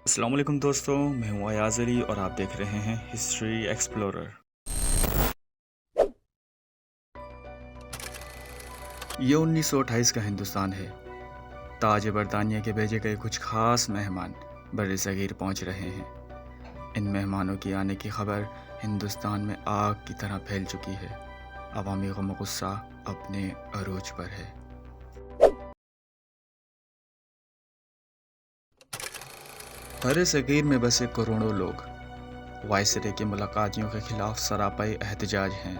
السلام علیکم دوستوں، میں ہوں ایاز علی اور آپ دیکھ رہے ہیں ہسٹری ایکسپلورر۔ یہ 1928 کا ہندوستان ہے۔ تاج برطانیہ کے بھیجے گئے کچھ خاص مہمان بر صغیر پہنچ رہے ہیں۔ ان مہمانوں کی آنے کی خبر ہندوستان میں آگ کی طرح پھیل چکی ہے۔ عوامی غم و غصہ اپنے عروج پر ہے۔ بر صغیر میں بسے کروڑوں لوگ وائسرے کے ملاقاتیوں کے خلاف سراپائی احتجاج ہیں۔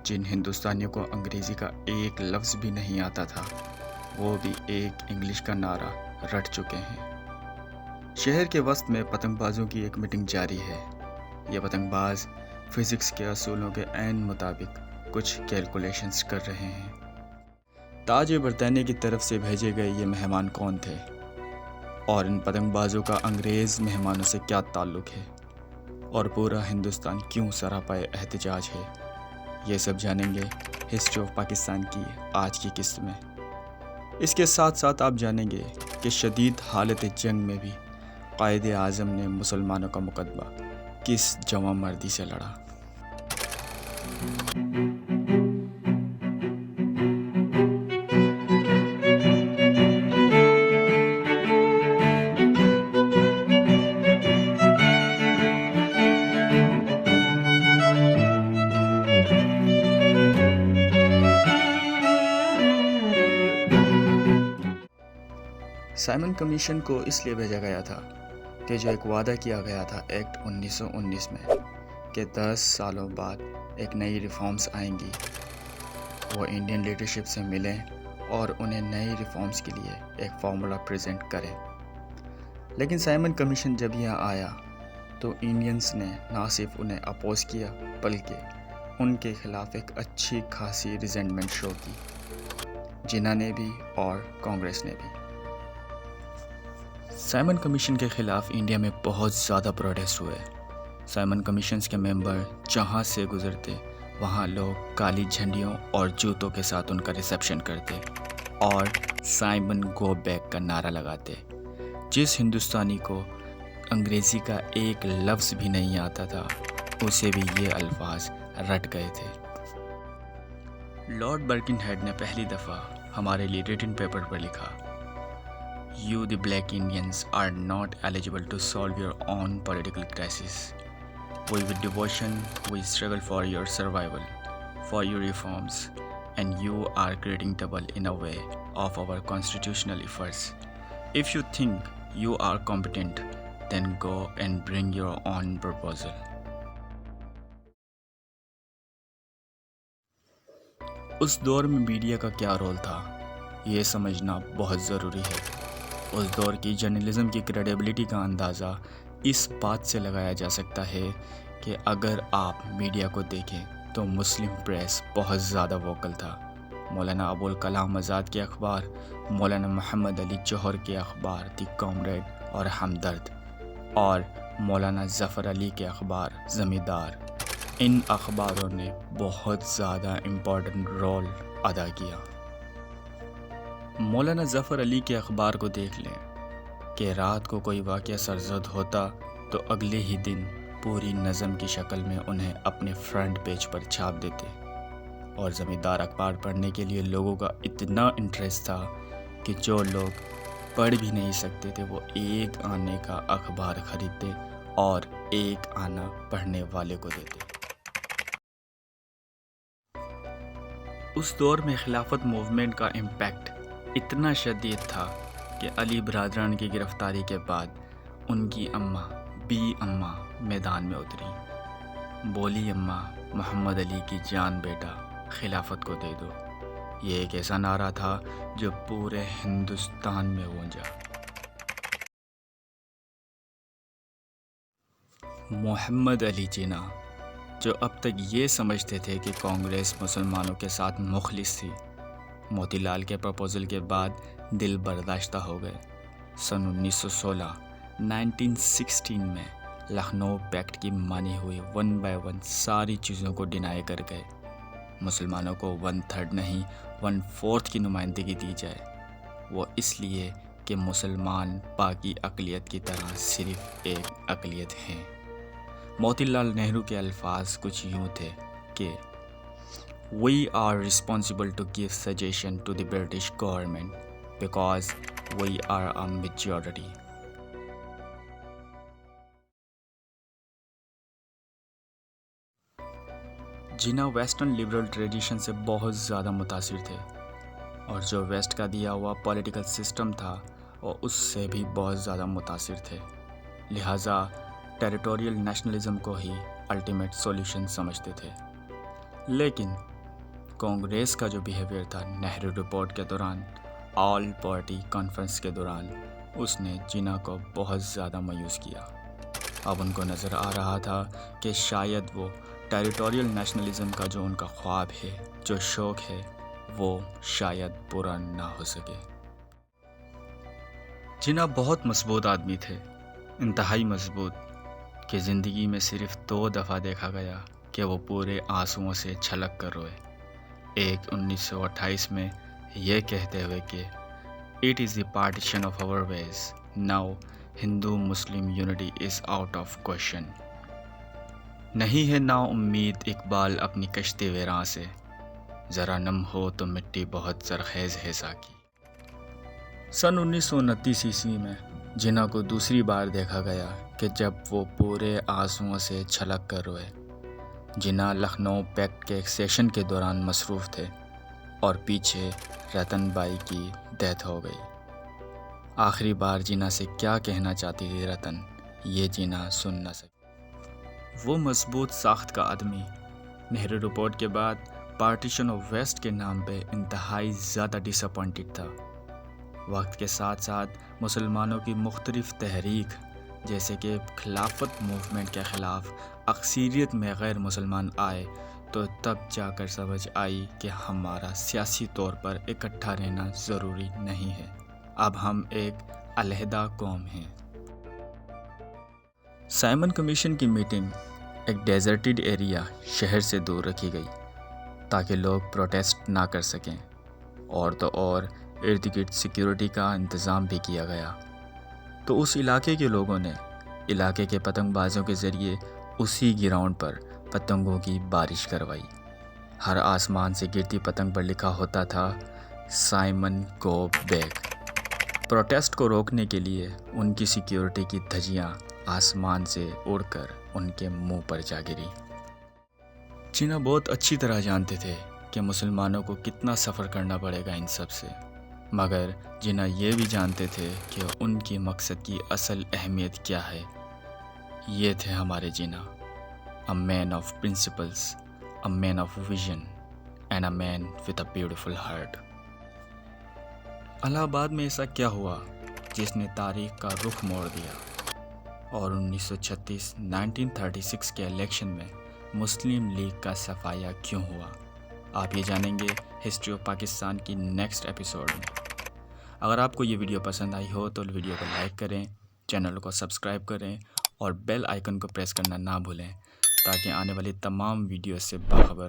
جن ہندوستانیوں کو انگریزی کا ایک لفظ بھی نہیں آتا تھا، وہ بھی ایک انگلش کا نعرہ رٹ چکے ہیں۔ شہر کے وسط میں پتنگ بازوں کی ایک میٹنگ جاری ہے۔ یہ پتنگ باز فزکس کے اصولوں کے عین مطابق کچھ کیلکولیشنز کر رہے ہیں۔ تاج برطانیہ کی طرف سے بھیجے گئے یہ مہمان کون تھے اور ان پتنگ بازوں کا انگریز مہمانوں سے کیا تعلق ہے، اور پورا ہندوستان کیوں سراپائے احتجاج ہے، یہ سب جانیں گے ہسٹری آف پاکستان کی آج کی قسط میں۔ اس کے ساتھ ساتھ آپ جانیں گے کہ شدید حالت جنگ میں بھی قائد اعظم نے مسلمانوں کا مقدمہ کس جواں مردی سے لڑا۔ سائمن کمیشن کو اس لیے بھیجا گیا تھا کہ جو ایک وعدہ کیا گیا تھا ایکٹ 1919 میں کہ 10 سالوں بعد ایک نئی ریفارمز آئیں گی، وہ انڈین لیڈرشپ سے ملیں اور انہیں نئی ریفارمز کے لیے ایک فارمولا پریزنٹ کریں۔ لیکن سائمن کمیشن جب یہاں آیا تو انڈینز نے نہ صرف انہیں اپوز کیا بلکہ ان کے خلاف ایک اچھی خاصی ریزنٹمنٹ شو کی، جناح نے بھی اور کانگریس نے بھی۔ سائمن کمیشن کے خلاف انڈیا میں بہت زیادہ پروٹیسٹ ہوئے۔ سائمن کمیشنز کے ممبر جہاں سے گزرتے وہاں لوگ کالی جھنڈیوں اور جوتوں کے ساتھ ان کا ریسیپشن کرتے اور سائمن گو بیک کا نعرہ لگاتے۔ جس ہندوستانی کو انگریزی کا ایک لفظ بھی نہیں آتا تھا، اسے بھی یہ الفاظ رٹ گئے تھے۔ لارڈ برکن ہیڈ نے پہلی دفعہ ہمارے لیے ریٹن پیپر پر لکھا، You the black Indians are not eligible to solve your own political crisis. With devotion, we struggle for your survival, for your reforms, and you are creating trouble in a way of our constitutional efforts. If you think you are competent, then go and bring your own proposal. اس دور میں media کا کیا role تھا، یہ سمجھنا بہت ضروری ہے۔ اس دور کی جرنلزم کی کریڈیبلٹی کا اندازہ اس بات سے لگایا جا سکتا ہے کہ اگر آپ میڈیا کو دیکھیں تو مسلم پریس بہت زیادہ ووکل تھا۔ مولانا ابوالکلام آزاد کے اخبار، مولانا محمد علی جوہر کے اخبار دی کامریڈ اور ہمدرد، اور مولانا ظفر علی کے اخبار زمیندار، ان اخباروں نے بہت زیادہ امپورٹنٹ رول ادا کیا۔ مولانا ظفر علی کے اخبار کو دیکھ لیں کہ رات کو کوئی واقعہ سرزد ہوتا تو اگلے ہی دن پوری نظم کی شکل میں انہیں اپنے فرنٹ پیج پر چھاپ دیتے، اور زمیندار اخبار پڑھنے کے لیے لوگوں کا اتنا انٹرسٹ تھا کہ جو لوگ پڑھ بھی نہیں سکتے تھے وہ ایک آنے کا اخبار خریدتے اور ایک آنا پڑھنے والے کو دیتے۔ اس دور میں خلافت موومنٹ کا امپیکٹ اتنا شدید تھا کہ علی برادران کی گرفتاری کے بعد ان کی اماں بی اماں میدان میں اتری، بولی اماں محمد علی کی جان بیٹا خلافت کو دے دو۔ یہ ایک ایسا نعرہ تھا جو پورے ہندوستان میں گونجا۔ محمد علی جناح، جو اب تک یہ سمجھتے تھے کہ کانگریس مسلمانوں کے ساتھ مخلص تھی، موتی لال کے پرپوزل کے بعد دل برداشتہ ہو گئے۔ سن 1916 میں لکھنؤ پیکٹ کی مانی ہوئی 1 by 1 ساری چیزوں کو ڈینائی کر گئے۔ مسلمانوں کو 1/3 نہیں 1/4 کی نمائندگی دی جائے، وہ اس لیے کہ مسلمان باقی اقلیت کی طرح صرف ایک اقلیت ہیں۔ موتی لال نہرو کے الفاظ کچھ یوں تھے کہ We are responsible to give suggestion to the British government because we are a majority. Jinnah western liberal tradition سے بہت زیادہ متاثر تھے اور جو ویسٹ کا دیا ہوا پولیٹیکل سسٹم تھا وہ اس سے بھی بہت زیادہ متاثر تھے، لہٰذا ٹیریٹوریل نیشنلزم کو ہی الٹیمیٹ سولوشن سمجھتے تھے۔ لیکن کانگریس کا جو بیہیویئر تھا نہرو رپورٹ کے دوران، آل پارٹی کانفرنس کے دوران، اس نے جناح کو بہت زیادہ مایوس کیا۔ اب ان کو نظر آ رہا تھا کہ شاید وہ ٹیریٹوریل نیشنلزم کا جو ان کا خواب ہے، جو شوق ہے، وہ شاید پورا نہ ہو سکے۔ جناح بہت مضبوط آدمی تھے، انتہائی مضبوط، کہ زندگی میں صرف 2 دفعہ دیکھا گیا کہ وہ پورے آنسوؤں سے چھلک کر روئے۔ ایک 1928 میں یہ کہتے ہوئے کہ "It is the partition of our ways. Now Hindu-Muslim unity is out of question." نہیں ہے نا امید اقبال اپنی کشتی ویراں سے، ذرا نم ہو تو مٹی بہت زرخیز ہے ساقی۔ سن 1929 عیسوی میں جناح کو دوسری بار دیکھا گیا کہ جب وہ پورے آنسوؤں سے چھلک کر روئے۔ جناح لکھنؤ پیکٹ کے ایک سیشن کے دوران مصروف تھے اور پیچھے رتن بائی کی ڈیتھ ہو گئی۔ آخری بار جناح سے کیا کہنا چاہتی تھی رتن، یہ جناح سن نہ سکی۔ وہ مضبوط ساخت کا آدمی نہرو رپورٹ کے بعد پارٹیشن آف ویسٹ کے نام پہ انتہائی زیادہ ڈس اپوائنٹڈ تھا۔ وقت کے ساتھ ساتھ مسلمانوں کی مختلف تحریک جیسے کہ خلافت موومنٹ کے خلاف اکثریت میں غیر مسلمان آئے تو تب جا کر سمجھ آئی کہ ہمارا سیاسی طور پر اکٹھا رہنا ضروری نہیں ہے، اب ہم ایک علیحدہ قوم ہیں۔ سائمن کمیشن کی میٹنگ ایک ڈیزرٹڈ ایریا شہر سے دور رکھی گئی تاکہ لوگ پروٹیسٹ نہ کر سکیں، اور تو اور ارد گرد سیکیورٹی کا انتظام بھی کیا گیا۔ تو اس علاقے کے لوگوں نے علاقے کے پتنگ بازوں کے ذریعے اسی گراؤنڈ پر پتنگوں کی بارش کروائی۔ ہر آسمان سے گرتی پتنگ پر لکھا ہوتا تھا سائمن گو بیک۔ پروٹیسٹ کو روکنے کے لیے ان کی سیکیورٹی کی دھجیاں آسمان سے اڑ کر ان کے منہ پر جا گری۔ جناح بہت اچھی طرح جانتے تھے کہ مسلمانوں کو کتنا سفر کرنا پڑے گا ان سب سے، مگر جناح یہ بھی جانتے تھے کہ ان کی مقصد کی اصل اہمیت کیا ہے۔ یہ تھے ہمارے جناح، a man of principles, a man of vision, and a man with a beautiful heart۔ الہ آباد میں ایسا کیا ہوا جس نے تاریخ کا رخ موڑ دیا، اور 1936 کے الیکشن میں مسلم لیگ کا صفایہ کیوں ہوا؟ آپ یہ جانیں گے ہسٹری آف پاکستان کی نیکسٹ ایپیسوڈ میں۔ اگر آپ کو یہ ویڈیو پسند آئی ہو تو ویڈیو کو لائک کریں، چینل کو سبسکرائب کریں اور بیل آئیکن کو پریس کرنا نہ بھولیں تاکہ آنے والی تمام ویڈیوز سے باخبر رہیں۔